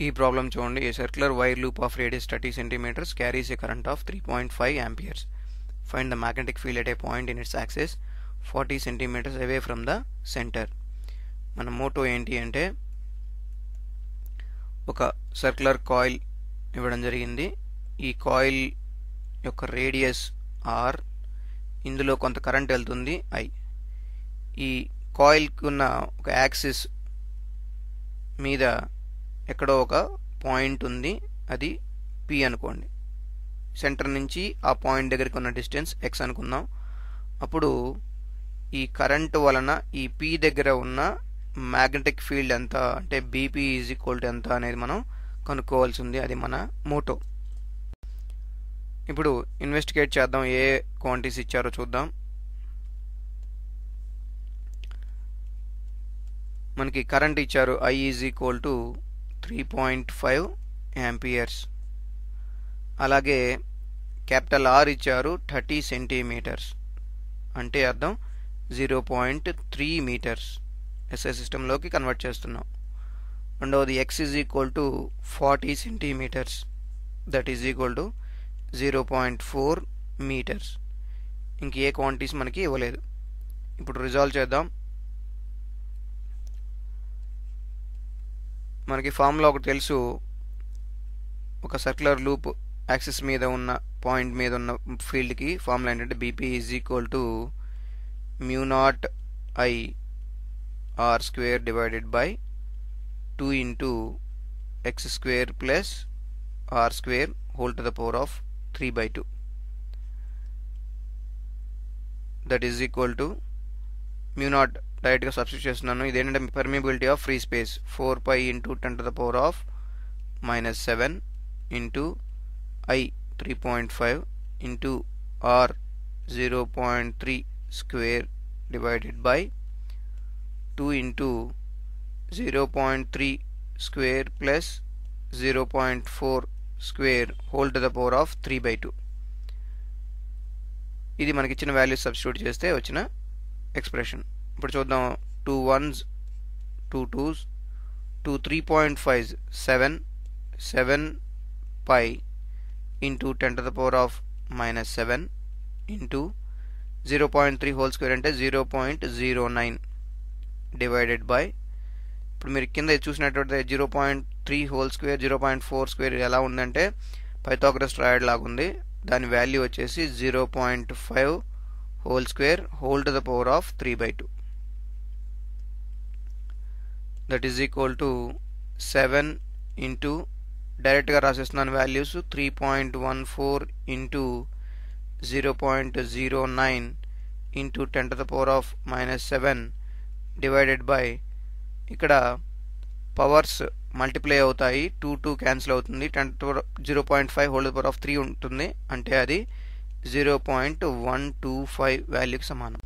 ఈ ప్రాబ్లం చూడండి. ఏ circular wire loop of radius 30 centimeters carries a current of 3.5 amperes. Find the magnetic field at a point in its axis 40 centimeters away from the center. మన Moto ఏంటి అంటే ఒక circular coil ఇవ్వడం జరిగింది. ఈ coil యొక్క radius r, ఇందులో కొంత కరెంట్ వెళ్తుంది I. ఈ కాయిల్కి ఉన్న ఒక యాక్సిస్ మీద ఎక్కడో ఒక పాయింట్ ఉంది, అది P అనుకోండి. సెంటర్ నుంచి ఆ పాయింట్ దగ్గరికి ఉన్న డిస్టెన్స్ x అనుకుందాం. అప్పుడు ఈ కరెంటు వలన ఈ P దగ్గర ఉన్న మ్యాగ్నెటిక్ ఫీల్డ్ ఎంత అంటే BP ఈజ్ ఈక్వల్ టు ఎంత అనేది మనం కనుక్కోవాల్సి ఉంది. అది మన మోటో. ఇప్పుడు ఇన్వెస్టిగేట్ చేద్దాం. ఏ క్వాంటిటీస్ ఇచ్చారో చూద్దాం. మనకి కరెంట్ ఇచ్చారు I is equal to 3.5 amperes. అలాగే క్యాపిటల్ R ఇచ్చారు 30 సెంటీమీటర్స్, అంటే అర్థం 0.3 meters. SI సిస్టంలోకి కన్వర్ట్ చేస్తున్నాం. రెండవది x is equal to 40 centimetres, that is equal to 0.4 meters. ఇంక ఏ క్వాంటిటీస్ మనకి ఇవ్వలేదు. ఇప్పుడు రిజాల్వ్ చేద్దాం. మనకి ఫార్ములా ఒకటి తెలుసు. ఒక సర్క్యులర్ లూప్ యాక్సిస్ మీద ఉన్న పాయింట్ మీద ఉన్న ఫీల్డ్కి ఫార్ములా ఏంటంటే BP is equal to μ0 I r square divided by 2 into x square plus r square whole to the power of 3/2. That is equal to μ0 డైరెక్ట్గా సబ్స్టిట్యూట్ చేస్తున్నాను. ఇదేంటంటే permeability of free space 4 into 10 to the power of -7 into I 3.5 into r 0.3 square divided by 2 into 0.3 square plus 0.4 square whole to the power of 3/2. ఇది మనకి ఇచ్చిన value substitute చేస్తే వచ్చిన expression. ఇప్పుడు చూద్దాం. 2 1s 2 2s 2 3.5 7 pi into 10 to the power of -7 into 0.3 whole square అంటే 0.09 divided by, ఇప్పుడు మీరు కింద చూసినట్లయితే 0.3 whole square 0.4 square ఎలా ఉందంటే పైథాగరస్ ట్రయాడ్ లాగా ఉంది. దాని వాల్యూ వచ్చేసి 0.5 whole square whole to the power of 3/2. That is equal to 7 into డైరెక్ట్గా రాసేస్తున్నాను values 3.14 into 0.09 into 10 to the power of -7 divided by, ఇక్కడ పవర్స్ మల్టిప్లై అవుతాయి, 2 క్యాన్సిల్ అవుతుంది, 0.5 whole to the power of 3 ఉంటుంది, అంటే అది 0.125 వాల్యూకి సమానం.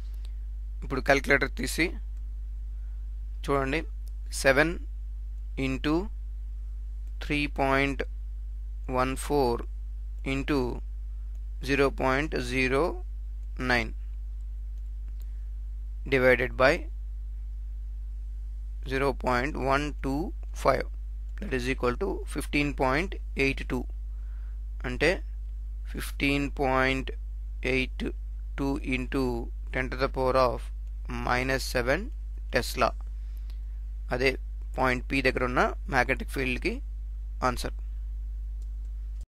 ఇప్పుడు క్యాలిక్యులేటర్ తీసి చూడండి. 7 into 3.14 into 0.09 divided by 0.125, that is equal to 15.82, అంటే 15.82 into 10 to the power of -7 Tesla. అదే పాయింట్ P దగ్గర ఉన్న మ్యాగ్నెటిక్ ఫీల్డ్కి ఆన్సర్.